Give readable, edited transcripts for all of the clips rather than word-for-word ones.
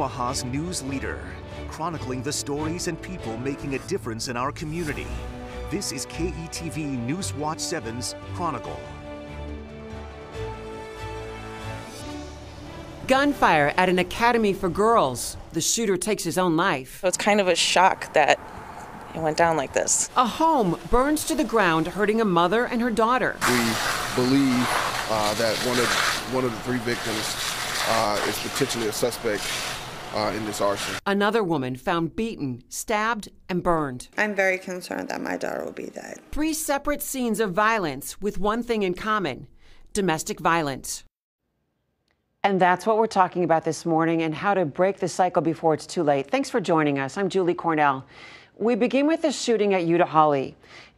Omaha's news leader, chronicling the stories and people making a difference in our community. This is KETV News Watch 7's Chronicle. Gunfire at an academy for girls. The shooter takes his own life. So it's kind of a shock that it went down like this. A home burns to the ground, hurting a mother and her daughter. We believe that one of the three victims is potentially a suspect in this arson. Another woman found beaten, stabbed, and burned. I'm very concerned that my daughter will be dead. 3 separate scenes of violence with one thing in common: domestic violence. And that's what we're talking about this morning, and how to break the cycle before it's too late. Thanks for joining us. I'm Julie Cornell. We begin with the shooting at Udall.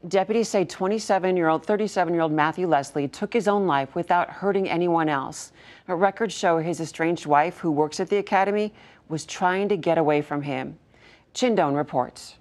Deputies say 37-year-old Matthew Leslie took his own life without hurting anyone else. Records show his estranged wife, who works at the academy, was trying to get away from him. Chindone reports.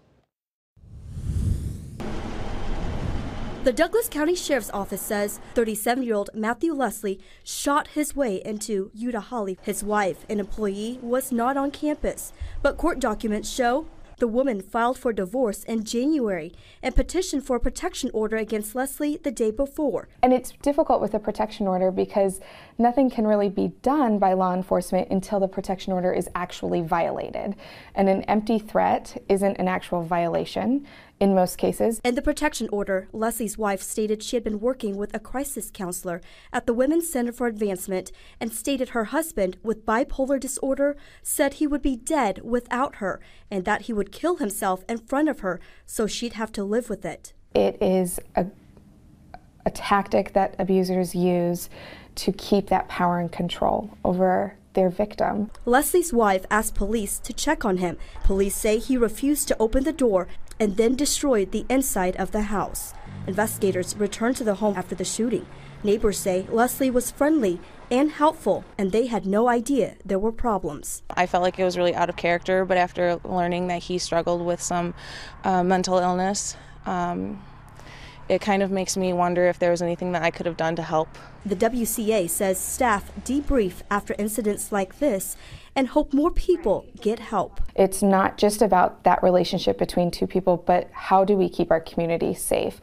The Douglas County Sheriff's Office says 37-year-old Matthew Leslie shot his way into Udall. His wife, an employee, was not on campus, but court documents show the woman filed for divorce in January and petitioned for a protection order against Leslie the day before. And it's difficult with a protection order because nothing can really be done by law enforcement until the protection order is actually violated. And an empty threat isn't an actual violation in most cases. In the protection order, Leslie's wife stated she had been working with a crisis counselor at the Women's Center for Advancement and stated her husband, with bipolar disorder, said he would be dead without her and that he would kill himself in front of her so she'd have to live with it. It is a tactic that abusers use to keep that power and control over their victim. Leslie's wife asked police to check on him. Police say he refused to open the door and then destroyed the inside of the house. Investigators returned to the home after the shooting. Neighbors say Leslie was friendly and helpful, and they had no idea there were problems. I felt like it was really out of character, but after learning that he struggled with some mental illness, it kind of makes me wonder if there was anything that I could have done to help. The WCA says staff debrief after incidents like this and hope more people get help. It's not just about that relationship between two people, but how do we keep our community safe?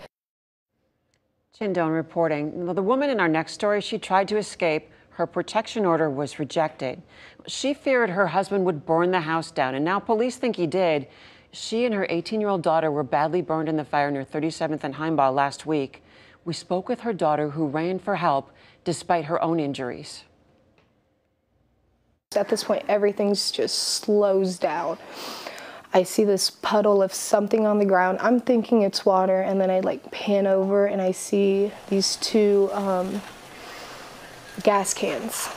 Chindone reporting. The woman in our next story, she tried to escape. Her protection order was rejected. She feared her husband would burn the house down, and now police think he did. She and her 18-year-old daughter were badly burned in the fire near 37th and Heimbach last week. We spoke with her daughter, who ran for help despite her own injuries. At this point, everything just slows down. I see this puddle of something on the ground. I'm thinking it's water, and then I pan over and I see these two gas cans.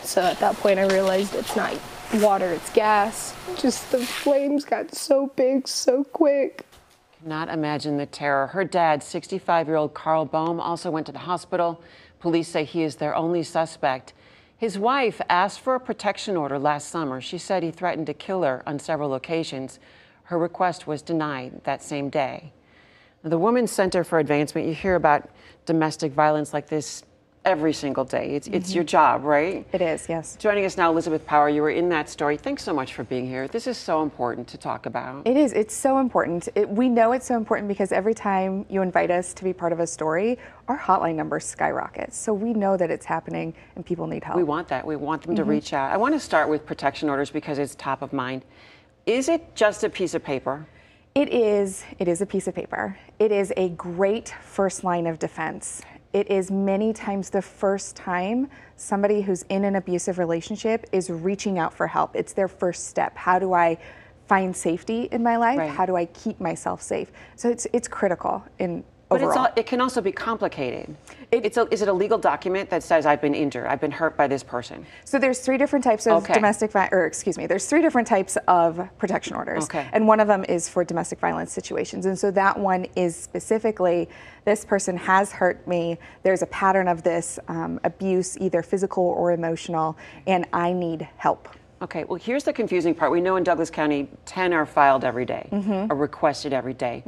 So at that point, I realized it's not water, it's gas. Just the flames got so big so quick. Cannot imagine the terror. Her dad, 65-year-old Carl Bohm, also went to the hospital. Police say he is their only suspect. His wife asked for a protection order last summer. She said he threatened to kill her on several occasions. Her request was denied that same day. The Women's Center for Advancement, you hear about domestic violence like this every single day. It's your job, right? It is, yes. Joining us now, Elizabeth Power. You were in that story. Thanks so much for being here. This is so important to talk about. It is. It's so important. We know it's so important because every time you invite us to be part of a story, our hotline number skyrockets. So we know that it's happening and people need help. We want that. We want them to reach out. I want to start with protection orders because it's top of mind. Is it just a piece of paper? It is. It is a piece of paper. It is a great first line of defense. It is many times the first time somebody who's in an abusive relationship is reaching out for help. It's their first step. How do I find safety in my life? Right. How do I keep myself safe? So it's critical in But overall. it can also be complicated. Is it a legal document that says I've been injured, I've been hurt by this person? So there's 3 different types of there's 3 different types of protection orders. Okay. And one of them is for domestic violence situations. And so that one is specifically, this person has hurt me, there's a pattern of this abuse, either physical or emotional, and I need help. Okay, well, here's the confusing part. We know in Douglas County, 10 are filed every day, are requested every day.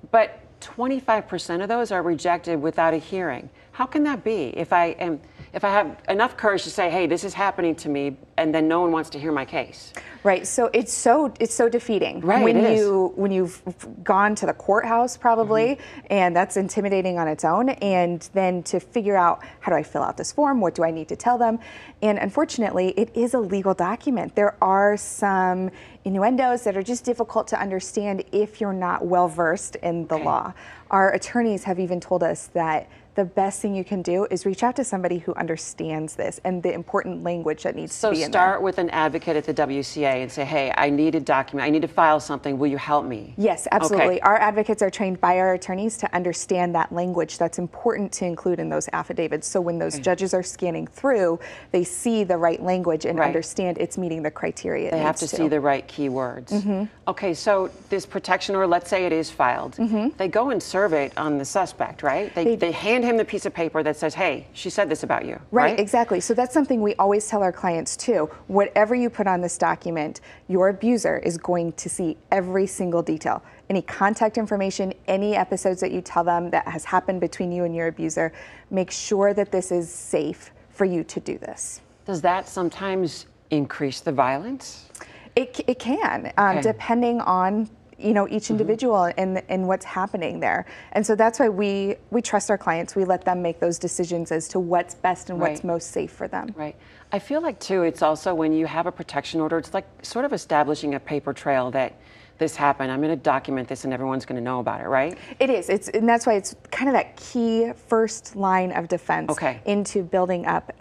But 25% of those are rejected without a hearing. How can that be? If I am if I have enough courage to say, hey, this is happening to me, and then no one wants to hear my case. Right. So it's so defeating when you've gone to the courthouse probably, and that's intimidating on its own, and then to figure out, how do I fill out this form? What do I need to tell them? And unfortunately, it is a legal document. There are some innuendos that are just difficult to understand if you're not well versed in the law. Our attorneys have even told us that the best thing you can do is reach out to somebody who understands this and the important language that needs to be in there. So start with an advocate at the WCA and say, hey, I need a document, I need to file something, will you help me? Yes, absolutely. Our advocates are trained by our attorneys to understand that language that's important to include in those affidavits. So when those judges are scanning through, they see the right language and understand it's meeting the criteria. They have to see the right keywords. Okay, so this protection order, let's say it is filed. They go and serve it on the suspect, right? They hand him the piece of paper that says, hey, she said this about you. Right, exactly. So that's something we always tell our clients too. Whatever you put on this document, your abuser is going to see every single detail. Any contact information, any episodes that you tell them that has happened between you and your abuser, make sure that this is safe for you to do this. Does that sometimes increase the violence? It can, depending on each individual and what's happening there. And so that's why we trust our clients. We let them make those decisions as to what's best and what's most safe for them. Right. I feel like too, it's also when you have a protection order, it's like sort of establishing a paper trail that this happened. I'm going to document this and everyone's going to know about it, right? It is. And that's why it's kind of that key first line of defense into building up,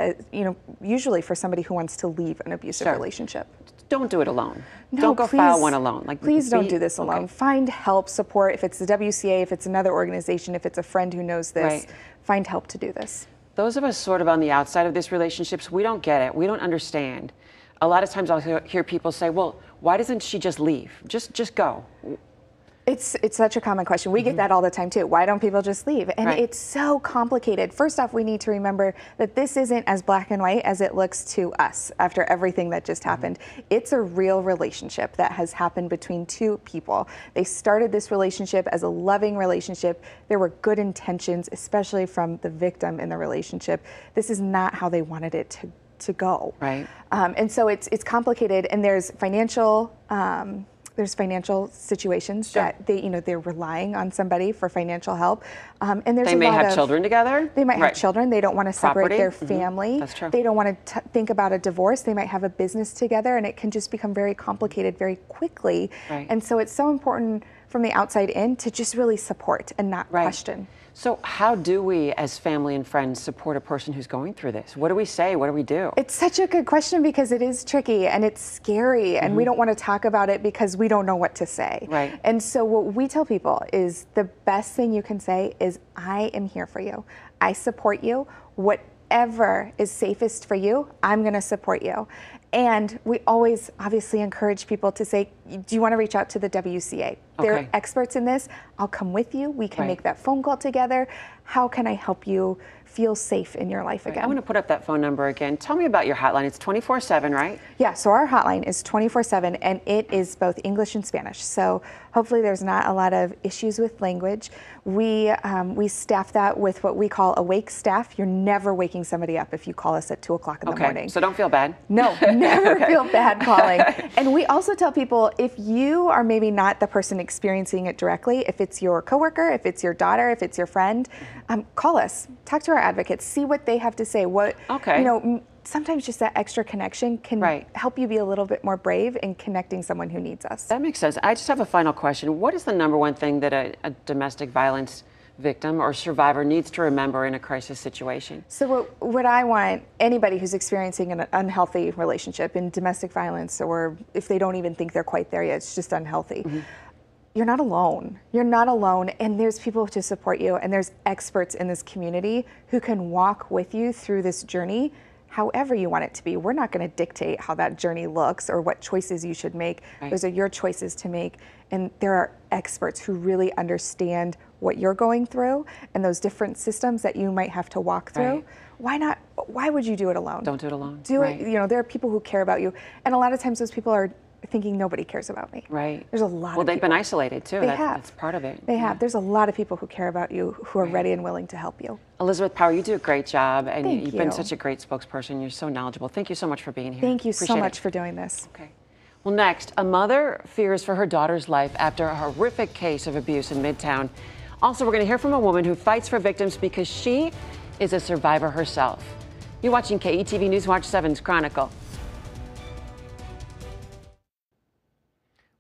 usually for somebody who wants to leave an abusive relationship. Don't do it alone. No, don't go file one alone. Please don't do this alone. Find help, support. If it's the WCA, if it's another organization, if it's a friend who knows this, find help to do this. Those of us sort of on the outside of this relationships, we don't get it. We don't understand. A lot of times I'll hear people say, well, why doesn't she just leave? Just go. It's such a common question. We get that all the time too. Why don't people just leave? And it's so complicated. First off, we need to remember that this isn't as black and white as it looks to us after everything that just happened. It's a real relationship that has happened between two people. They started this relationship as a loving relationship. There were good intentions, especially from the victim in the relationship. This is not how they wanted it to go. Right. And so it's complicated, and there's financial situations that they're relying on somebody for financial help, and there's they may have children together. They might have children. They don't want to separate their family. That's true. They don't want to think about a divorce. They might have a business together, and it can just become very complicated very quickly. And so it's so important from the outside in to just really support and not question. So how do we, as family and friends, support a person who's going through this? What do we say? What do we do? It's such a good question because it is tricky and it's scary, and we don't want to talk about it because we don't know what to say. Right. And so what we tell people is the best thing you can say is, I am here for you. I support you. Whatever is safest for you, I'm going to support you. And we always obviously encourage people to say, do you want to reach out to the WCA? They're experts in this. I'll come with you. We can make that phone call together. How can I help you feel safe in your life again? I'm going to put up that phone number again. Tell me about your hotline. It's 24/7, right? Yeah, so our hotline is 24/7, and it is both English and Spanish. So hopefully there's not a lot of issues with language. We staff that with what we call awake staff. You're never waking somebody up if you call us at 2 o'clock in the morning. So don't feel bad. No, never feel bad calling. And we also tell people, if you are maybe not the person experiencing it directly, if it's your coworker, if it's your daughter, if it's your friend, call us. Talk to our advocates. See what they have to say. Sometimes just that extra connection can help you be a little bit more brave in connecting someone who needs us. That makes sense. I just have a final question. What is the number one thing that a domestic violence victim or survivor needs to remember in a crisis situation? So what I want anybody who's experiencing an unhealthy relationship in domestic violence, or if they don't even think they're quite there yet, it's just unhealthy. You're not alone. You're not alone, and there's people to support you, and there's experts in this community who can walk with you through this journey however you want it to be. We're not going to dictate how that journey looks or what choices you should make. Those are your choices to make, and there are experts who really understand what you're going through and those different systems that you might have to walk through. Why not? Why would you do it alone? Don't do it alone. Do it. There are people who care about you, and a lot of times those people are thinking nobody cares about me. Right. There's a lot Well, of they've people. been isolated too. They have. That's part of it. They have. There's a lot of people who care about you, who are ready and willing to help you. Elizabeth Power, you do a great job, and Thank you've been you. such a great spokesperson. You're so knowledgeable. Thank you so much for being here. Thank you so Appreciate much it. for doing this. Okay. Well, next, a mother fears for her daughter's life after a horrific case of abuse in Midtown. Also, we're going to hear from a woman who fights for victims because she is a survivor herself. You're watching KETV News Watch 7's Chronicle.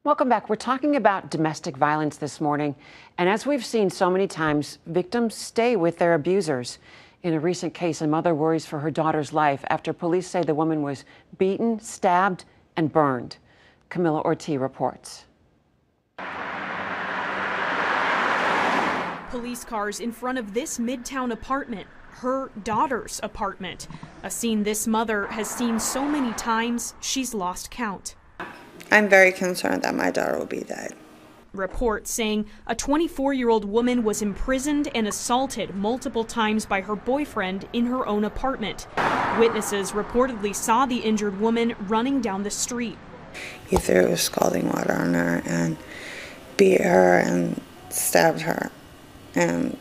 Welcome back. We're talking about domestic violence this morning. And as we've seen so many times, victims stay with their abusers. In a recent case, a mother worries for her daughter's life after police say the woman was beaten, stabbed, and burned. Camilla Ortiz reports. Police cars in front of this Midtown apartment, her daughter's apartment. A scene this mother has seen so many times, she's lost count. I'm very concerned that my daughter will be dead. Reports saying a 24-year-old woman was imprisoned and assaulted multiple times by her boyfriend in her own apartment. Witnesses reportedly saw the injured woman running down the street. He threw scalding water on her and beat her and stabbed her and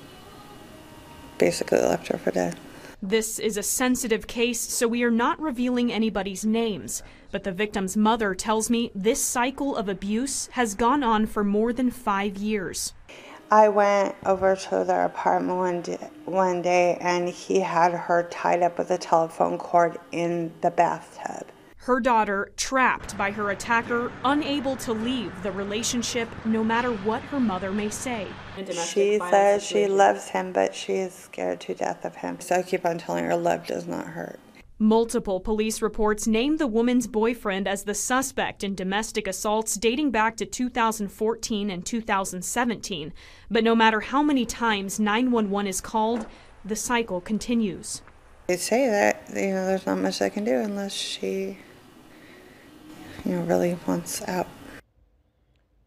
basically left her for dead. This is a sensitive case, so we are not revealing anybody's names. But the victim's mother tells me this cycle of abuse has gone on for more than 5 years. I went over to their apartment one day and he had her tied up with a telephone cord in the bathtub. Her daughter trapped by her attacker, unable to leave the relationship no matter what her mother may say. She says she loves him, but she is scared to death of him. So I keep on telling her love does not hurt. Multiple police reports named the woman's boyfriend as the suspect in domestic assaults dating back to 2014 and 2017. But no matter how many times 911 is called, the cycle continues. They say that, there's not much I can do unless she, really wants out.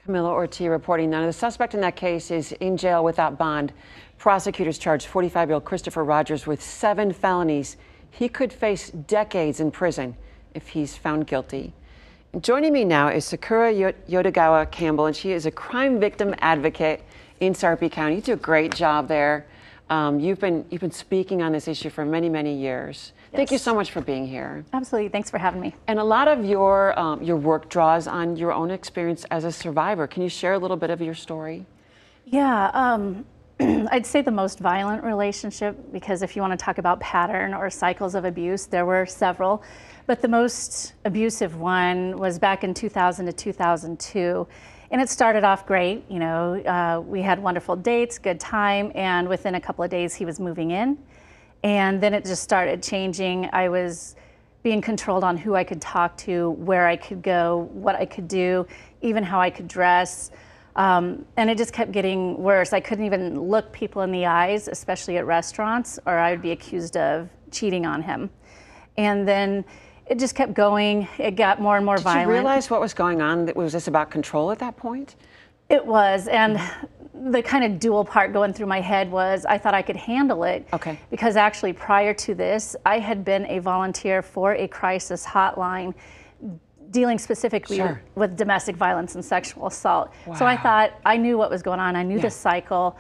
Camilla Ortiz reporting. Now, the suspect in that case is in jail without bond. Prosecutors charged 45-year-old Christopher Rogers with 7 felonies. He could face decades in prison if he's found guilty. Joining me now is Sakura Yodogawa Campbell, and she is a crime victim advocate in Sarpy County. You do a great job there. You've been speaking on this issue for many, many years. Yes. Thank you so much for being here. Absolutely. Thanks for having me. And a lot of your work draws on your own experience as a survivor. Can you share a little bit of your story? Yeah. I'd say the most violent relationship, because if you want to talk about pattern or cycles of abuse, there were several. But the most abusive one was back in 2000 to 2002. And it started off great. We had wonderful dates, good time, and within a couple of days he was moving in. And then it just started changing. I was being controlled on who I could talk to, where I could go, what I could do, even how I could dress. And it just kept getting worse. I couldn't even look people in the eyes, especially at restaurants, or I would be accused of cheating on him. And then it just kept going. It got more and more violent. Did you realize what was going on? Was this about control at that point? It was, and the kind of dual part going through my head was I thought I could handle it. Okay. Because actually prior to this, I had been a volunteer for a crisis hotline dealing specifically with domestic violence and sexual assault. Wow. So I thought I knew what was going on. I knew the cycle,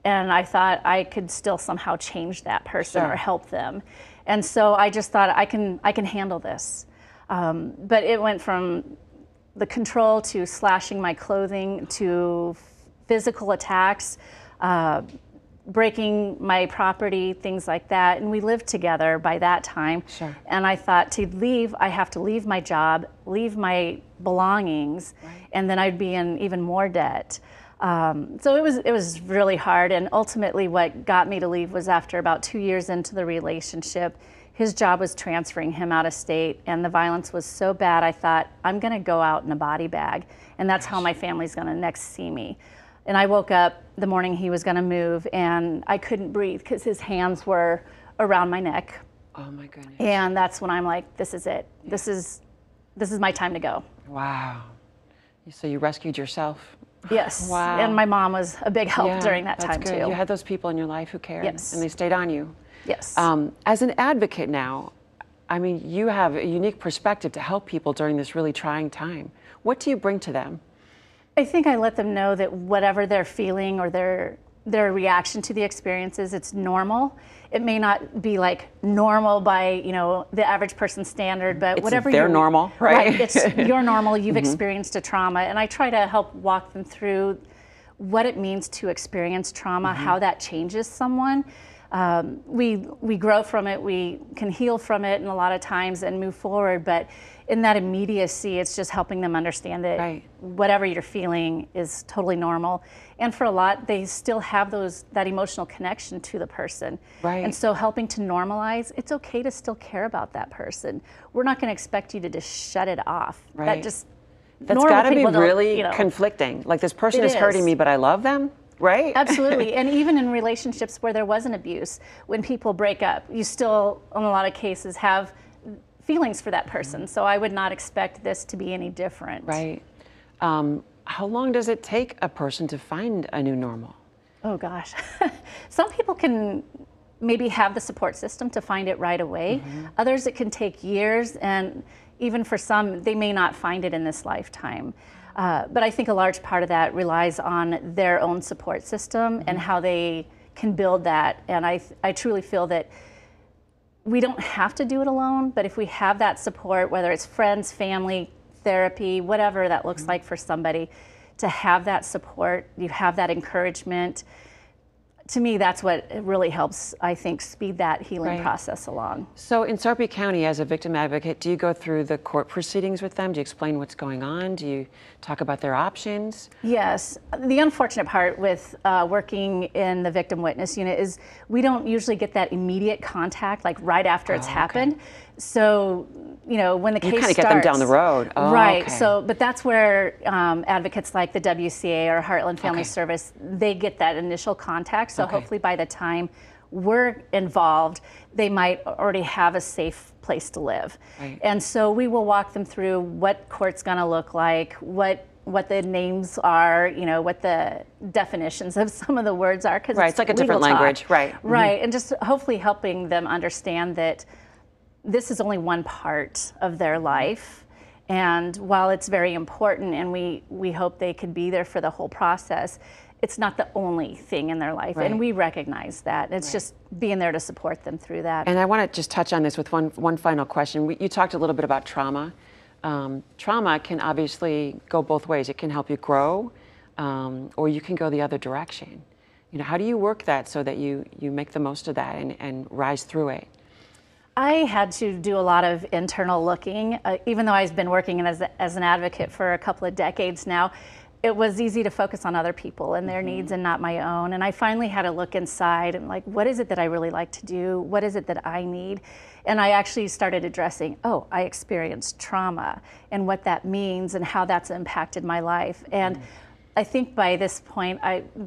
and I thought I could still somehow change that person or help them. And so I just thought I can handle this. But it went from the control to slashing my clothing to physical attacks, breaking my property, things like that. And we lived together by that time. Sure. And I thought to leave, I have to leave my job, leave my belongings, and then I'd be in even more debt. So it was really hard. And ultimately what got me to leave was after about 2 years into the relationship, his job was transferring him out of state, and the violence was so bad, I thought, I'm gonna go out in a body bag, and that's how my family's gonna next see me. And I woke up the morning he was gonna move, and I couldn't breathe because his hands were around my neck. Oh my goodness. And that's when I'm like, this is it. This is my time to go. Wow. So you rescued yourself? Yes. Wow. And my mom was a big help during that time too. You had those people in your life who cared. Yes. And they stayed on you. Yes. As an advocate now, I mean, you have a unique perspective to help people during this really trying time. What do you bring to them? I think I let them know that whatever they're feeling or their reaction to the experiences, it's normal. It may not be like normal by, the average person's standard, but it's whatever their normal, right? It's your normal. You've experienced a trauma, and I try to help walk them through what it means to experience trauma, how that changes someone. We grow from it, we can heal from it, and a lot of times and move forward. But in that immediacy, it's just helping them understand that whatever you're feeling is totally normal. And for a lot, they still have that emotional connection to the person. Right. And so helping to normalize, it's okay to still care about that person. We're not going to expect you to just shut it off. Right. That's got to be really conflicting. Like, this person is hurting me, but I love them. Right? Absolutely. And even in relationships where there wasn't abuse, when people break up, you still, in a lot of cases, have feelings for that person. So I would not expect this to be any different. Right. How long does it take a person to find a new normal? Oh, gosh. Some people can maybe have the support system to find it right away. Others, it can take years. And even for some, they may not find it in this lifetime. But I think a large part of that relies on their own support system and how they can build that. And I truly feel that we don't have to do it alone, but if we have that support, whether it's friends, family, therapy, whatever that looks like for somebody, to have that support, you have that encouragement. To me, that's what really helps, I think, speed that healing process along. So in Sarpy County, as a victim advocate, do you go through the court proceedings with them? Do you explain what's going on? Do you talk about their options? Yes. The unfortunate part with working in the victim witness unit is we don't usually get that immediate contact, like right after it's happened. So, when the case starts, you kind of get them down the road. Oh, right. Okay. So, but that's where advocates like the WCA or Heartland Family Service, they get that initial contact. So hopefully by the time we're involved, they might already have a safe place to live. Right. And so we will walk them through what court's going to look like, what the names are, what the definitions of some of the words are. Cause it's like a different language. Right. Right. And just hopefully helping them understand that this is only one part of their life. And while it's very important and we hope they could be there for the whole process, it's not the only thing in their life. And we recognize that. It's just being there to support them through that. And I want to just touch on this with one final question. You talked a little bit about trauma. Trauma can obviously go both ways. It can help you grow, or you can go the other direction. How do you work that so that you make the most of that and rise through it? I had to do a lot of internal looking. Even though I've been working as an advocate for a couple of decades now, it was easy to focus on other people and their needs and not my own. And I finally had to look inside and what is it that I really like to do? What is it that I need? And I actually started addressing, I experienced trauma and what that means and how that's impacted my life. And I think by this point,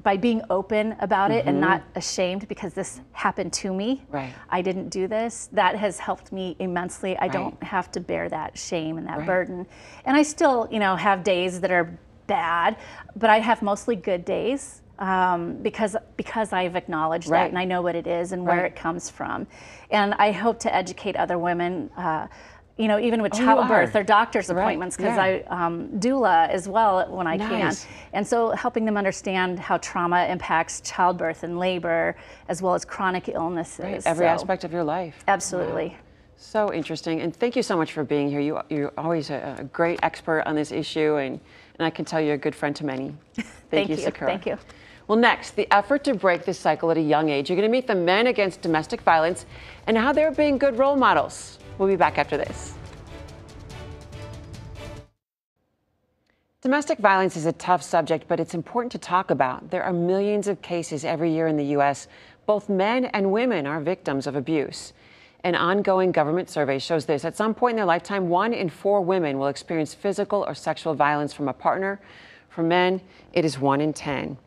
by being open about it and not ashamed because this happened to me, I didn't do this, that has helped me immensely. I don't have to bear that shame and that burden. And I still, have days that are bad, but I have mostly good days because I've acknowledged that and I know what it is and where it comes from. And I hope to educate other women even with childbirth or doctor's appointments, because I doula as well when I can. And so helping them understand how trauma impacts childbirth and labor, as well as chronic illnesses. Every aspect of your life. Absolutely. Wow. So interesting. And thank you so much for being here. You're always a great expert on this issue, and I can tell you're a good friend to many. Thank you, Sakura. Thank you. Well, next, the effort to break this cycle at a young age. You're going to meet the Men Against Domestic Violence and how they're being good role models. We'll be back after this. Domestic violence is a tough subject, but it's important to talk about. There are millions of cases every year in the U.S. Both men and women are victims of abuse. An ongoing government survey shows this. At some point in their lifetime, 1 in 4 women will experience physical or sexual violence from a partner. For men, it is 1 in 10.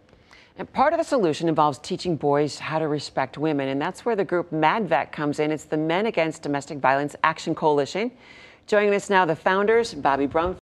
And part of the solution involves teaching boys how to respect women, and that's where the group MADVET comes in. It's the Men Against Domestic Violence Action Coalition. Joining us now, the founders, Bobby Brumfield